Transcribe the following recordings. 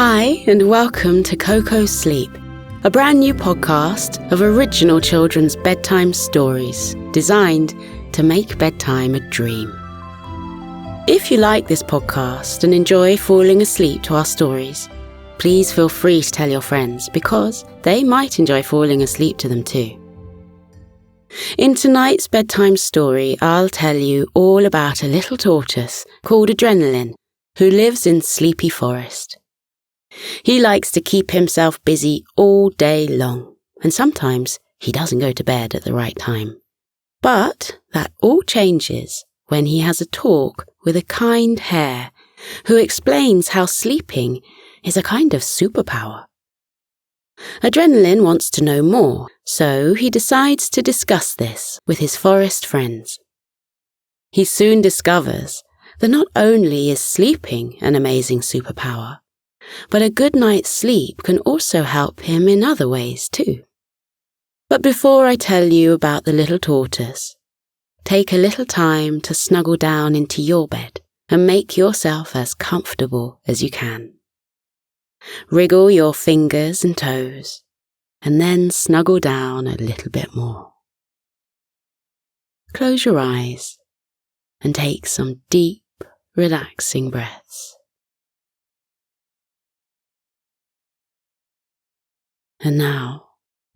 Hi, and welcome to Koko Sleep, a brand new podcast of original children's bedtime stories designed to make bedtime a dream. If you like this podcast and enjoy falling asleep to our stories, please feel free to tell your friends because they might enjoy falling asleep to them too. In tonight's bedtime story, I'll tell you all about a little tortoise called Adrenaline who lives in Sleepy Forest. He likes to keep himself busy all day long, and sometimes he doesn't go to bed at the right time. But that all changes when he has a talk with a kind hare who explains how sleeping is a kind of superpower. Adrenaline wants to know more, so he decides to discuss this with his forest friends. He soon discovers that not only is sleeping an amazing superpower, but a good night's sleep can also help him in other ways too. But before I tell you about the little tortoise, take a little time to snuggle down into your bed and make yourself as comfortable as you can. Wriggle your fingers and toes, and then snuggle down a little bit more. Close your eyes and take some deep, relaxing breaths. And now,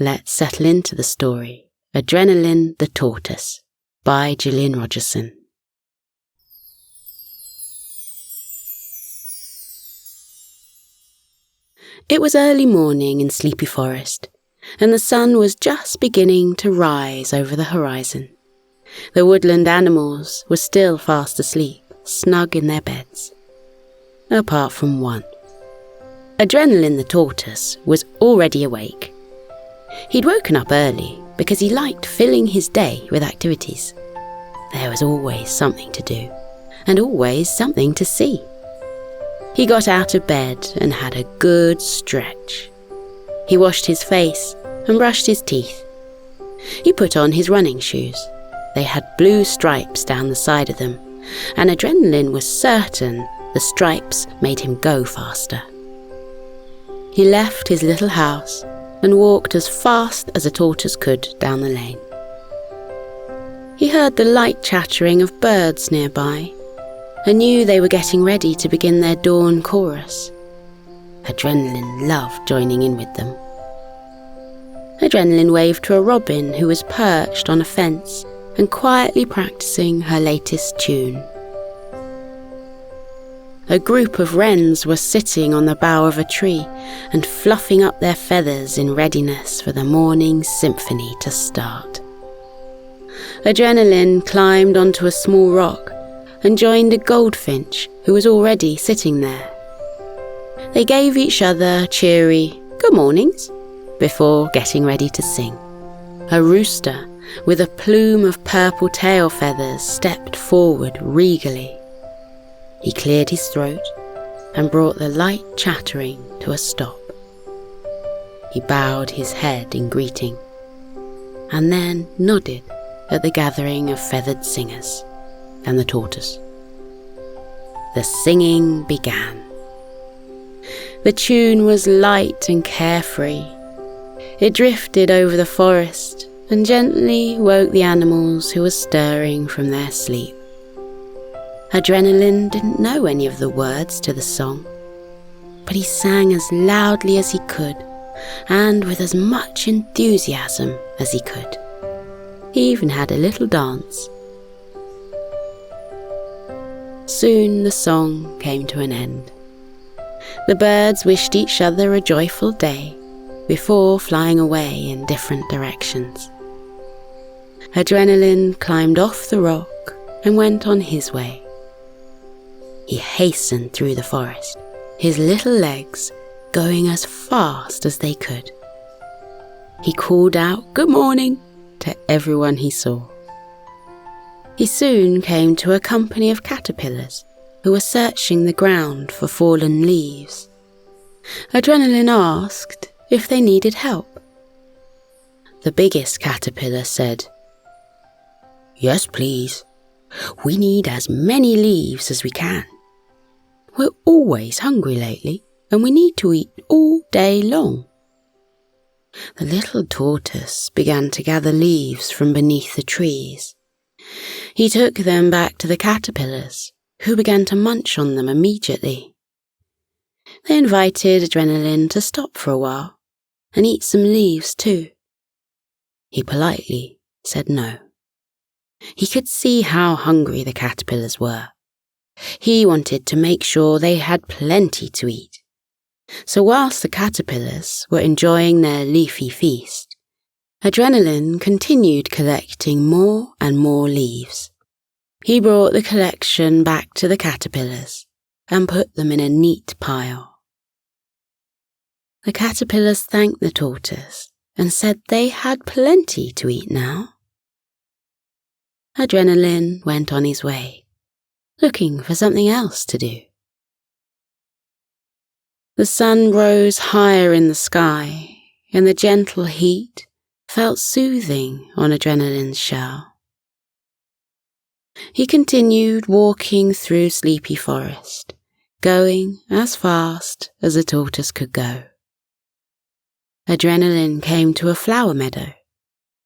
let's settle into the story, Adrenaline the Tortoise, by Gillian Rogerson. It was early morning in Sleepy Forest, and the sun was just beginning to rise over the horizon. The woodland animals were still fast asleep, snug in their beds, apart from one. Adrenaline the tortoise was already awake. He'd woken up early because he liked filling his day with activities. There was always something to do, and always something to see. He got out of bed and had a good stretch. He washed his face and brushed his teeth. He put on his running shoes. They had blue stripes down the side of them, and Adrenaline was certain the stripes made him go faster. He left his little house and walked as fast as a tortoise could down the lane. He heard the light chattering of birds nearby and knew they were getting ready to begin their dawn chorus. Adrenaline loved joining in with them. Adrenaline waved to a robin who was perched on a fence and quietly practicing her latest tune. A group of wrens were sitting on the bough of a tree and fluffing up their feathers in readiness for the morning symphony to start. Adrenaline climbed onto a small rock and joined a goldfinch who was already sitting there. They gave each other cheery good mornings before getting ready to sing. A rooster with a plume of purple tail feathers stepped forward regally. He cleared his throat and brought the light chattering to a stop. He bowed his head in greeting and then nodded at the gathering of feathered singers and the tortoise. The singing began. The tune was light and carefree. It drifted over the forest and gently woke the animals who were stirring from their sleep. Adrenaline didn't know any of the words to the song, but he sang as loudly as he could and with as much enthusiasm as he could. He even had a little dance. Soon the song came to an end. The birds wished each other a joyful day before flying away in different directions. Adrenaline climbed off the rock and went on his way. He hastened through the forest, his little legs going as fast as they could. He called out "Good morning" to everyone he saw. He soon came to a company of caterpillars who were searching the ground for fallen leaves. Adrenaline asked if they needed help. The biggest caterpillar said, "Yes, please. We need as many leaves as we can. We're always hungry lately, and we need to eat all day long." The little tortoise began to gather leaves from beneath the trees. He took them back to the caterpillars, who began to munch on them immediately. They invited Adrenaline to stop for a while and eat some leaves too. He politely said no. He could see how hungry the caterpillars were. He wanted to make sure they had plenty to eat. So whilst the caterpillars were enjoying their leafy feast, Adrenaline continued collecting more and more leaves. He brought the collection back to the caterpillars and put them in a neat pile. The caterpillars thanked the tortoise and said they had plenty to eat now. Adrenaline went on his way, looking for something else to do. The sun rose higher in the sky, and the gentle heat felt soothing on Adrenaline's shell. He continued walking through Sleepy Forest, going as fast as a tortoise could go. Adrenaline came to a flower meadow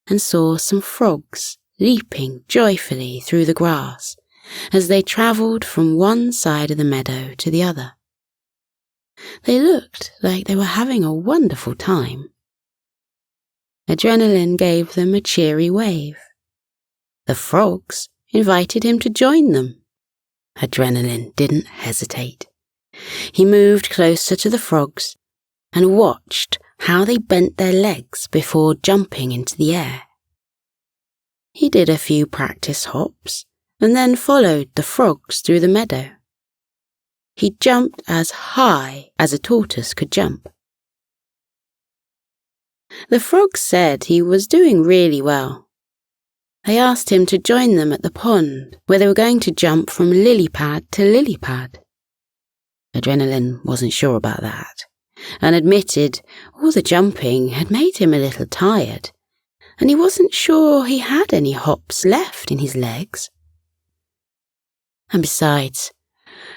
and saw some frogs leaping joyfully through the grass as they travelled from one side of the meadow to the other. They looked like they were having a wonderful time. Adrenaline gave them a cheery wave. The frogs invited him to join them. Adrenaline didn't hesitate. He moved closer to the frogs and watched how they bent their legs before jumping into the air. He did a few practice hops and then followed the frogs through the meadow. He jumped as high as a tortoise could jump. The frogs said he was doing really well. They asked him to join them at the pond, where they were going to jump from lily pad to lily pad. Adrenaline wasn't sure about that, and admitted all the jumping had made him a little tired, and he wasn't sure he had any hops left in his legs. And besides,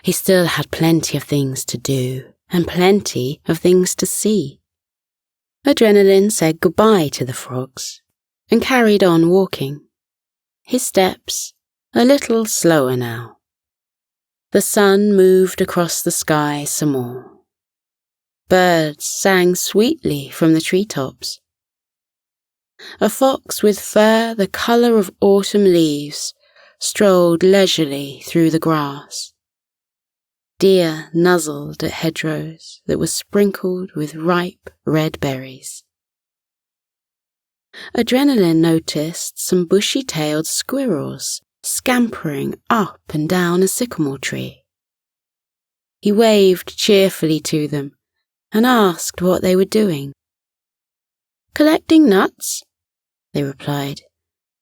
he still had plenty of things to do and plenty of things to see. Adrenaline said goodbye to the frogs and carried on walking, his steps a little slower now. The sun moved across the sky some more. Birds sang sweetly from the treetops. A fox with fur the colour of autumn leaves strolled leisurely through the grass. Deer nuzzled at hedgerows that were sprinkled with ripe red berries. Adrenaline noticed some bushy-tailed squirrels scampering up and down a sycamore tree. He waved cheerfully to them and asked what they were doing. "Collecting nuts," they replied.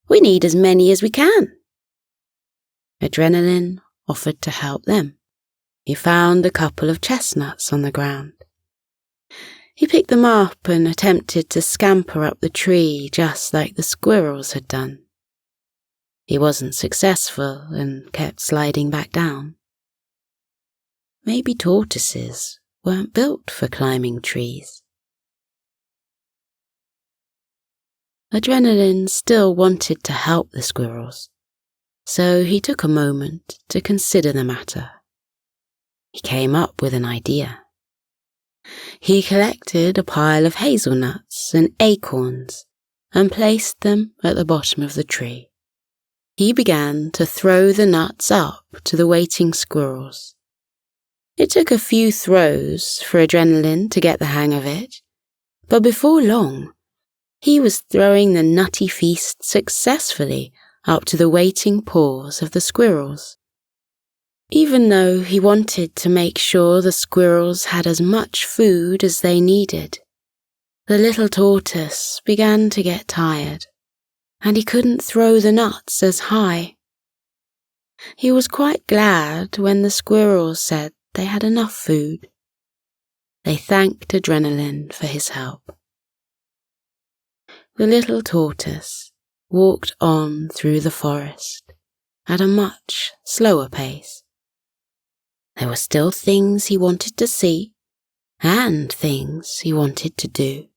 "We need as many as we can." Adrenaline offered to help them. He found a couple of chestnuts on the ground. He picked them up and attempted to scamper up the tree just like the squirrels had done. He wasn't successful and kept sliding back down. Maybe tortoises weren't built for climbing trees. Adrenaline still wanted to help the squirrels, so he took a moment to consider the matter. He came up with an idea. He collected a pile of hazelnuts and acorns and placed them at the bottom of the tree. He began to throw the nuts up to the waiting squirrels. It took a few throws for Adrenaline to get the hang of it, but before long, he was throwing the nutty feast successfully up to the waiting paws of the squirrels. Even though he wanted to make sure the squirrels had as much food as they needed, the little tortoise began to get tired, and he couldn't throw the nuts as high. He was quite glad when the squirrels said they had enough food. They thanked Adrenaline for his help. The little tortoise walked on through the forest at a much slower pace. There were still things he wanted to see and things he wanted to do.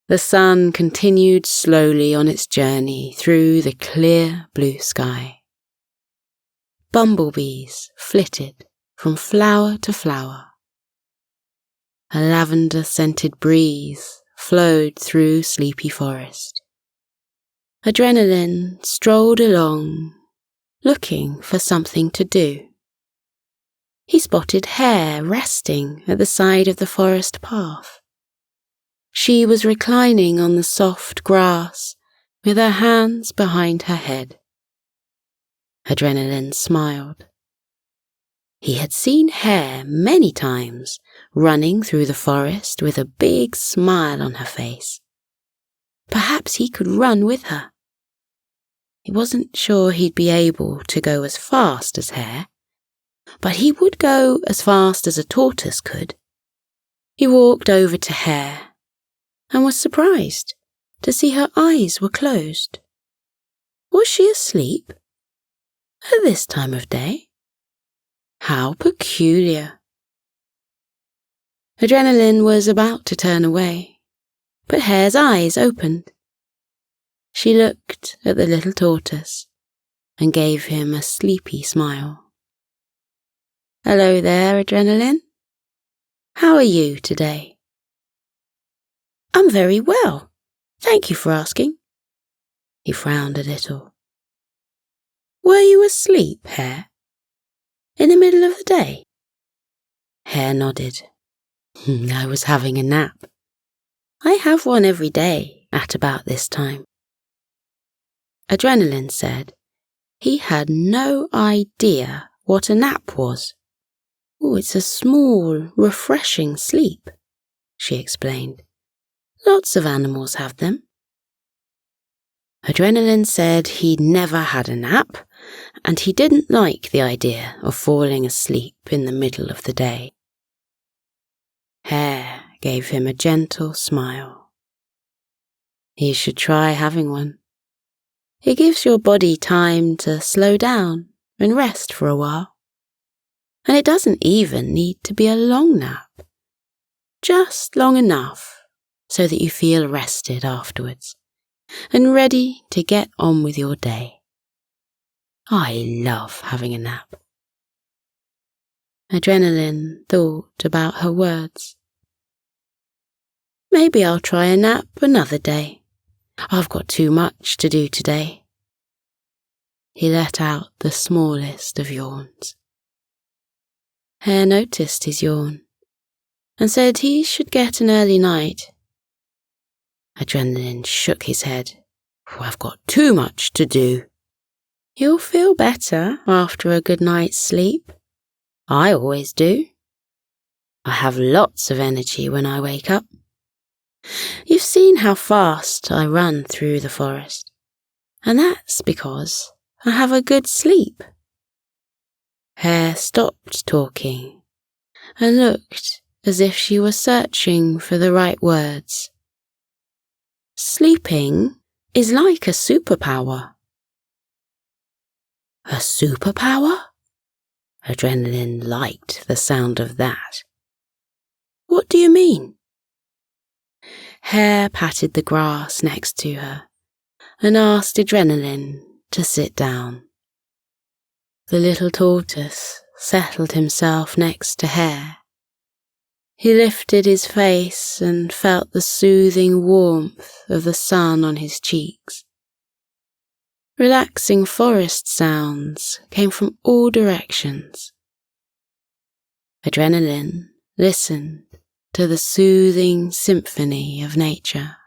The sun continued slowly on its journey through the clear blue sky. Bumblebees flitted from flower to flower. A lavender-scented breeze flowed through sleepy forest. Adrenaline strolled along, looking for something to do. He spotted Hare resting at the side of the forest path. She was reclining on the soft grass with her hands behind her head. Adrenaline smiled. He had seen Hare many times running through the forest with a big smile on her face. Perhaps he could run with her. He wasn't sure he'd be able to go as fast as Hare, but he would go as fast as a tortoise could. He walked over to Hare and was surprised to see her eyes were closed. Was she asleep? At this time of day? How peculiar. Adrenaline was about to turn away, but Hare's eyes opened. She looked at the little tortoise and gave him a sleepy smile. Hello there, Adrenaline. How are you today? I'm very well. Thank you for asking. He frowned a little. Were you asleep, Hare? In the middle of the day? Hare nodded. I was having a nap. I have one every day at about this time. Adrenaline said he had no idea what a nap was. Oh, it's a small, refreshing sleep, she explained. Lots of animals have them. Adrenaline said he'd never had a nap, and he didn't like the idea of falling asleep in the middle of the day. Hare gave him a gentle smile. You should try having one. It gives your body time to slow down and rest for a while. And it doesn't even need to be a long nap. Just long enough so that you feel rested afterwards and ready to get on with your day. I love having a nap. Adrenaline thought about her words. Maybe I'll try a nap another day. I've got too much to do today. He let out the smallest of yawns. Hare noticed his yawn and said he should get an early night. Adrenaline shook his head. I've got too much to do. You'll feel better after a good night's sleep. I always do. I have lots of energy when I wake up. You've seen how fast I run through the forest, and that's because I have a good sleep. Hare stopped talking and looked as if she were searching for the right words. Sleeping is like a superpower. A superpower? Adrenaline liked the sound of that. What do you mean? Hare patted the grass next to her and asked Adrenaline to sit down. The little tortoise settled himself next to Hare. He lifted his face and felt the soothing warmth of the sun on his cheeks. Relaxing forest sounds came from all directions. Adrenaline listened to the soothing symphony of nature.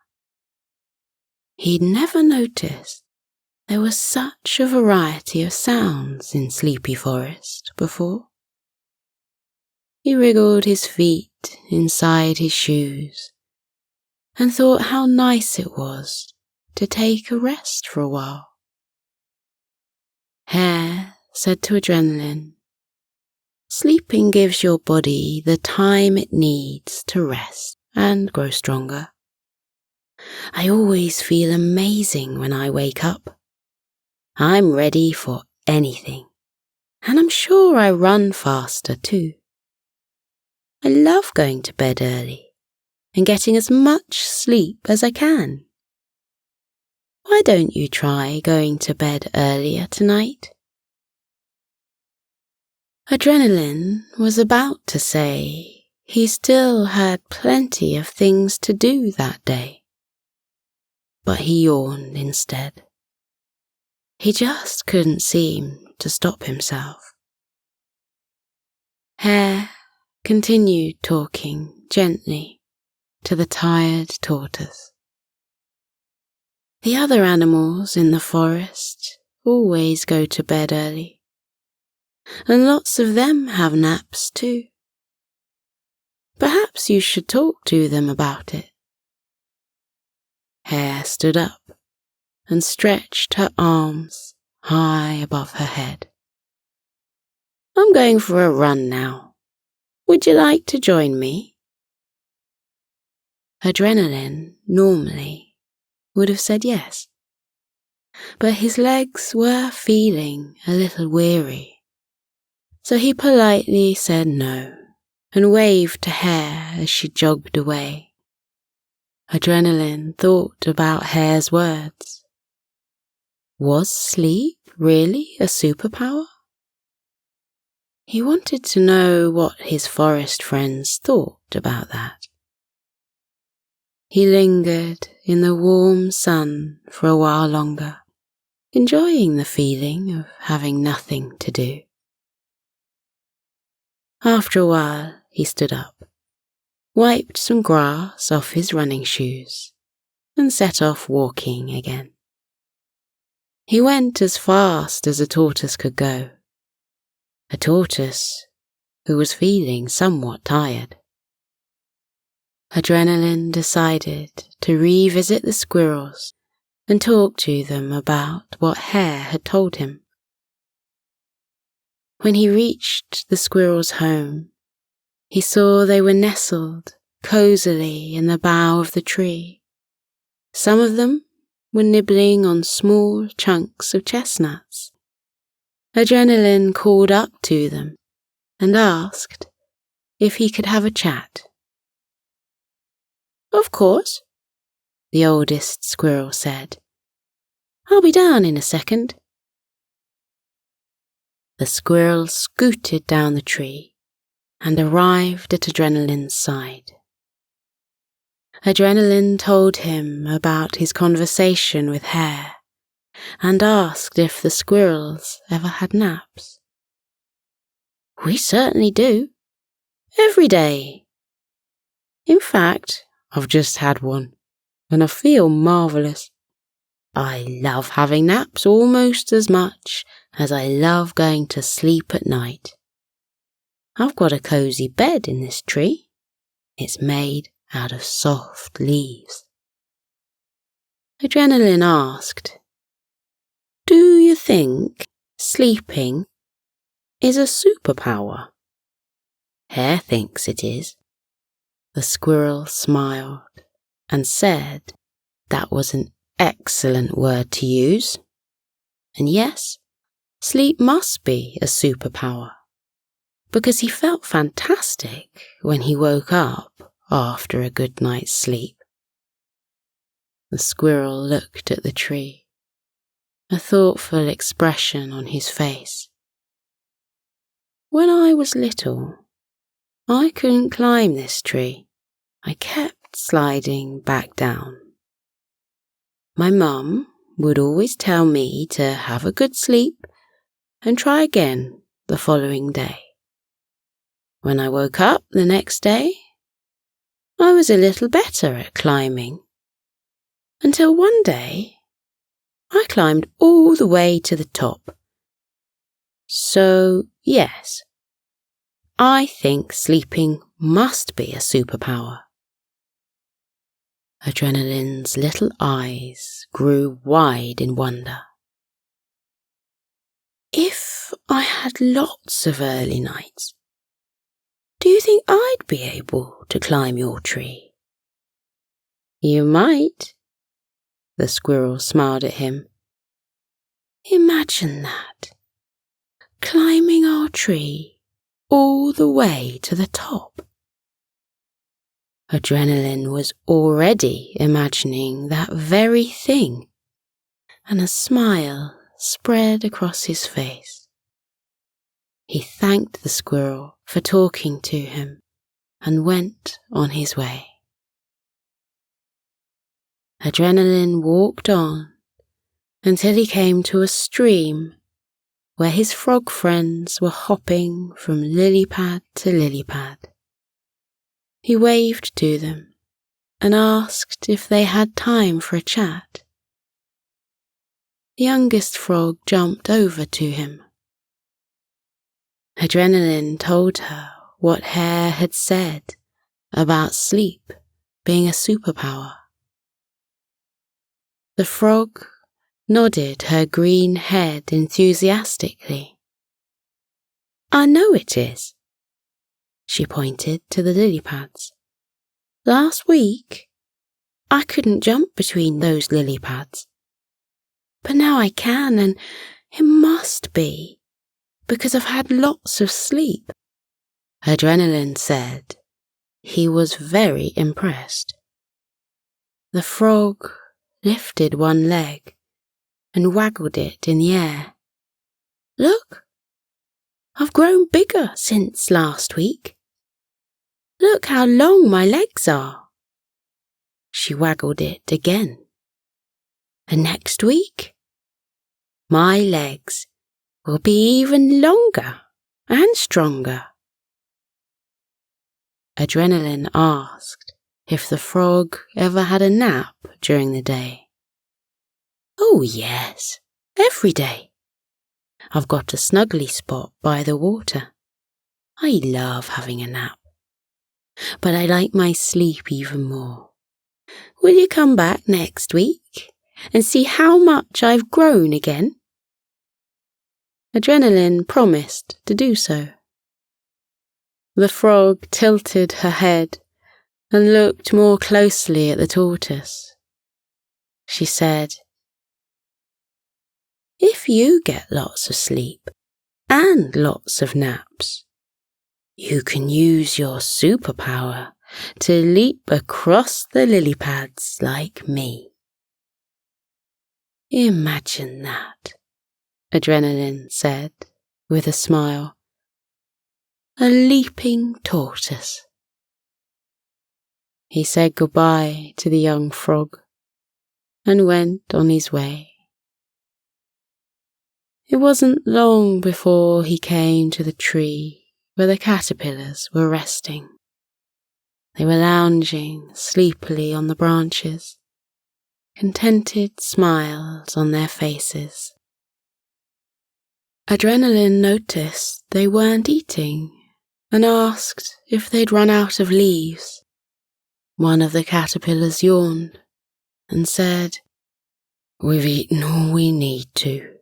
He'd never noticed there was such a variety of sounds in Sleepy Forest before. He wriggled his feet inside his shoes and thought how nice it was to take a rest for a while. Hare said to Adrenaline, sleeping gives your body the time it needs to rest and grow stronger. I always feel amazing when I wake up. I'm ready for anything, and I'm sure I run faster too. I love going to bed early and getting as much sleep as I can. Why don't you try going to bed earlier tonight?" Adrenaline was about to say he still had plenty of things to do that day, but he yawned instead. He just couldn't seem to stop himself. Hare continued talking gently to the tired tortoise. The other animals in the forest always go to bed early, and lots of them have naps too. Perhaps you should talk to them about it. Hare stood up and stretched her arms high above her head. "I'm going for a run now. Would you like to join me?" Adrenaline normally would have said yes, but his legs were feeling a little weary, so he politely said no and waved to Hare as she jogged away. Adrenaline thought about Hare's words. Was sleep really a superpower? He wanted to know what his forest friends thought about that. He lingered in the warm sun for a while longer, enjoying the feeling of having nothing to do. After a while, he stood up, wiped some grass off his running shoes, and set off walking again. He went as fast as a tortoise could go, a tortoise who was feeling somewhat tired. Adrenaline decided to revisit the squirrels and talk to them about what Hare had told him. When he reached the squirrels' home, he saw they were nestled cosily in the bough of the tree. Some of them were nibbling on small chunks of chestnuts. Adrenaline called up to them and asked if he could have a chat. "Of course," the oldest squirrel said. "I'll be down in a second." The squirrel scooted down the tree and arrived at Adrenaline's side. Adrenaline told him about his conversation with Hare and asked if the squirrels ever had naps. "We certainly do. Every day. In fact, I've just had one, and I feel marvellous. I love having naps almost as much as I love going to sleep at night. I've got a cosy bed in this tree. It's made out of soft leaves." Adrenaline asked, "Do you think sleeping is a superpower?" "Hare thinks it is." The squirrel smiled and said that was an excellent word to use. And yes, sleep must be a superpower, because he felt fantastic when he woke up after a good night's sleep. The squirrel looked at the tree, a thoughtful expression on his face. "When I was little, I couldn't climb this tree. I kept sliding back down. My mum would always tell me to have a good sleep and try again the following day. When I woke up the next day, I was a little better at climbing, until one day I climbed all the way to the top. So, yes, I think sleeping must be a superpower." Adrenaline's little eyes grew wide in wonder. "If I had lots of early nights, do you think I'd be able to climb your tree?" "You might." The squirrel smiled at him. "Imagine that, climbing our tree all the way to the top. Adrenaline was already imagining that very thing, and a smile spread across his face. He thanked the squirrel for talking to him and went on his way. Adrenaline walked on until he came to a stream where his frog friends were hopping from lily pad to lily pad. He waved to them and asked if they had time for a chat. The youngest frog jumped over to him. Adrenaline told her what Hare had said about sleep being a superpower. The frog nodded her green head enthusiastically. "I know it is." She pointed to the lily pads. "Last week, I couldn't jump between those lily pads. But now I can, and it must be because I've had lots of sleep." Adrenaline said he was very impressed. The frog lifted one leg and waggled it in the air. "Look, I've grown bigger since last week. Look how long my legs are." She waggled it again. "And next week, my legs will be even longer and stronger." Adrenaline asked if the frog ever had a nap during the day. "Oh yes, every day. I've got a snuggly spot by the water. I love having a nap. But I like my sleep even more. Will you come back next week and see how much I've grown again?" Adrenaline promised to do so. The frog tilted her head and looked more closely at the tortoise. She said, "If you get lots of sleep and lots of naps, you can use your superpower to leap across the lily pads like me." "Imagine that," Adrenaline said with a smile. "A leaping tortoise." He said goodbye to the young frog and went on his way. It wasn't long before he came to the tree where the caterpillars were resting. They were lounging sleepily on the branches, contented smiles on their faces. Adrenaline noticed they weren't eating and asked if they'd run out of leaves. One of the caterpillars yawned and said, "We've eaten all we need to.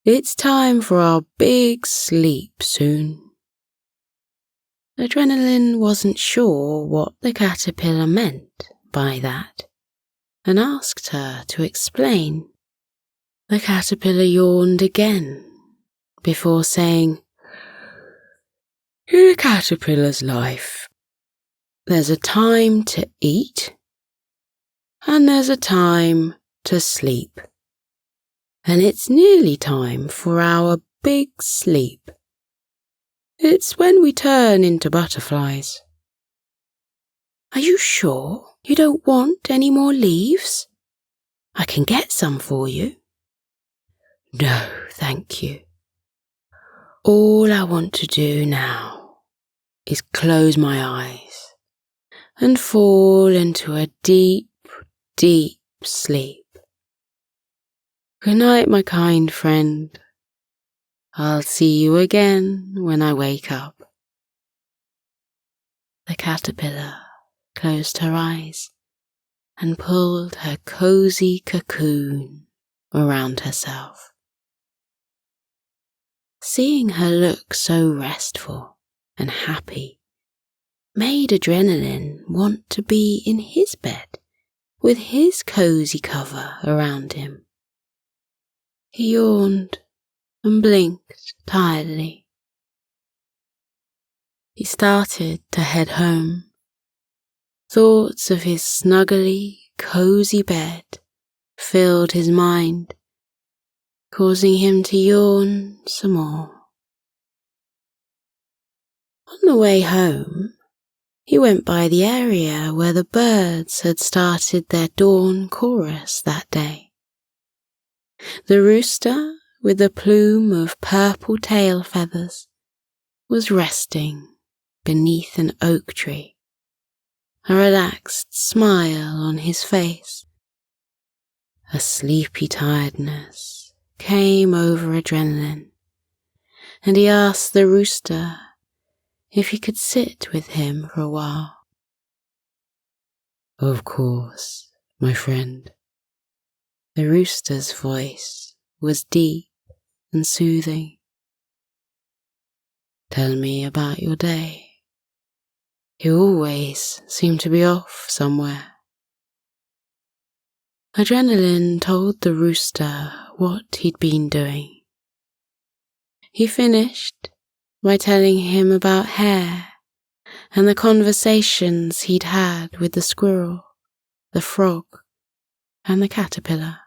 It's time for our big sleep soon." Adrenaline wasn't sure what the caterpillar meant by that and asked her to explain. The caterpillar yawned again before saying, "In a caterpillar's life, there's a time to eat and there's a time to sleep. And it's nearly time for our big sleep. It's when we turn into butterflies. Are you sure you don't want any more leaves? I can get some for you." "No, thank you. All I want to do now is close my eyes and fall into a deep, deep sleep. Good night, my kind friend. I'll see you again when I wake up." The caterpillar closed her eyes and pulled her cosy cocoon around herself. Seeing her look so restful and happy made Adrenaline want to be in his bed with his cosy cover around him. He yawned and blinked tiredly. He started to head home, Thoughts of his snuggly, cosy bed filled his mind, causing him to yawn some more. On the way home, he went by the area where the birds had started their dawn chorus that day. The rooster, with a plume of purple tail feathers, was resting beneath an oak tree, a relaxed smile on his face. A sleepy tiredness came over Adrenaline, and he asked the rooster if he could sit with him for a while. "Of course, my friend." The rooster's voice was deep and soothing. "Tell me about your day. You always seem to be off somewhere." Adrenaline told the rooster what he'd been doing. He finished by telling him about Hare and the conversations he'd had with the squirrel, the frog, and the caterpillar.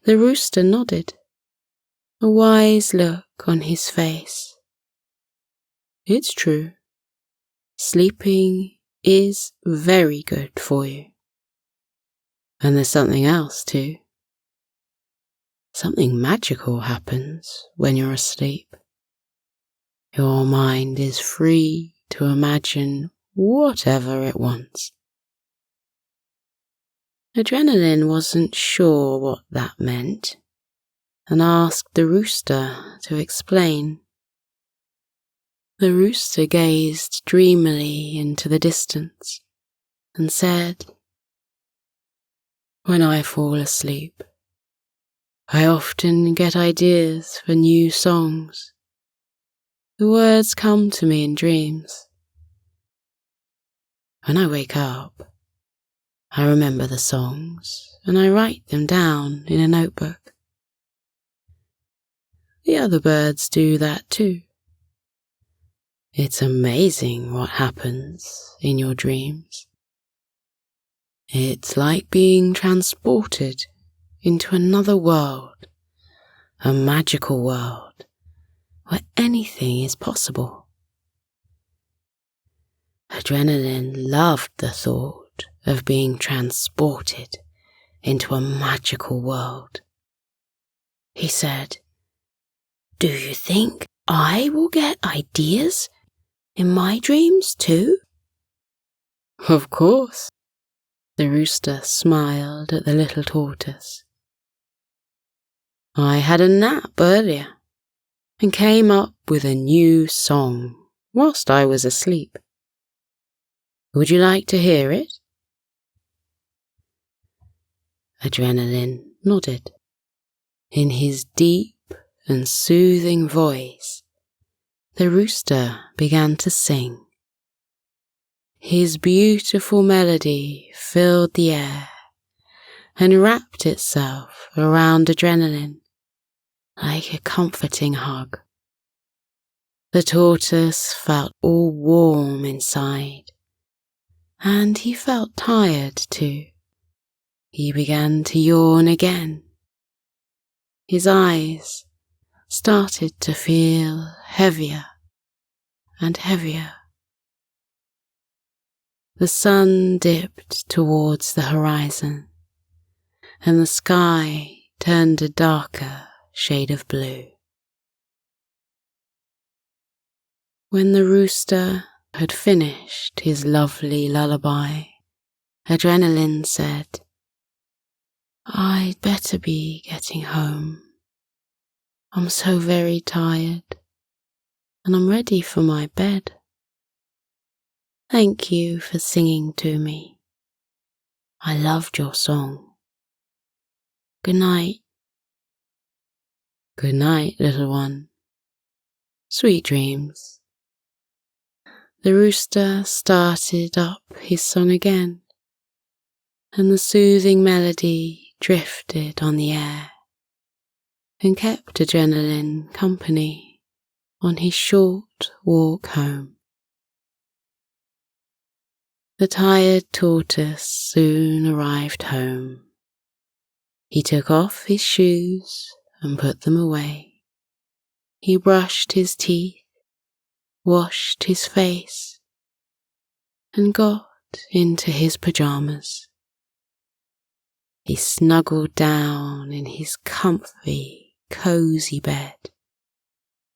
The rooster nodded, a wise look on his face. "It's true. Sleeping is very good for you. And there's something else too. Something magical happens when you're asleep. Your mind is free to imagine whatever it wants." Adrenaline wasn't sure what that meant, and asked the rooster to explain. The rooster gazed dreamily into the distance and said, "When I fall asleep, I often get ideas for new songs. The words come to me in dreams. When I wake up, I remember the songs and I write them down in a notebook. The other birds do that too. It's amazing what happens in your dreams. It's like being transported into another world, a magical world where anything is possible." Adrenaline loved the thought of being transported into a magical world. He said, "Do you think I will get ideas in my dreams too?" "Of course." The rooster smiled at the little tortoise. "I had a nap earlier and came up with a new song whilst I was asleep. Would you like to hear it?" Adrenaline nodded. In his deep and soothing voice, the rooster began to sing. His beautiful melody filled the air and wrapped itself around Adrenaline like a comforting hug. The tortoise felt all warm inside, and he felt tired too. He began to yawn again. His eyes started to feel heavier and heavier. The sun dipped towards the horizon, and the sky turned a darker shade of blue. When the rooster had finished his lovely lullaby, Adrenaline said, "I'd better be getting home. I'm so very tired, and I'm ready for my bed. Thank you for singing to me. I loved your song. Good night." "Good night, little one. Sweet dreams." The rooster started up his song again, and the soothing melody drifted on the air and kept Adrenaline company on his short walk home. The tired tortoise soon arrived home. He took off his shoes and put them away. He brushed his teeth, washed his face, and got into his pajamas. He snuggled down in his comfy, cosy bed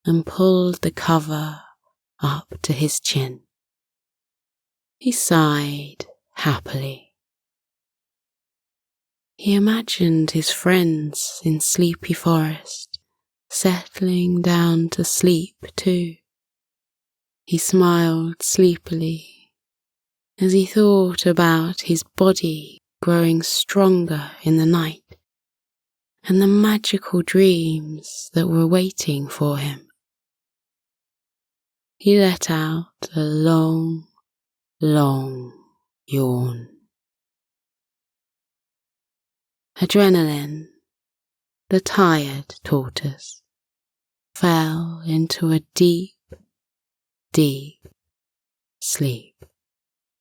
and pulled the cover up to his chin. He sighed happily. He imagined his friends in Sleepy Forest settling down to sleep too. He smiled sleepily as he thought about his body growing stronger in the night and the magical dreams that were waiting for him. He let out a long, long yawn. Adrenaline, the tired tortoise, fell into a deep, deep sleep.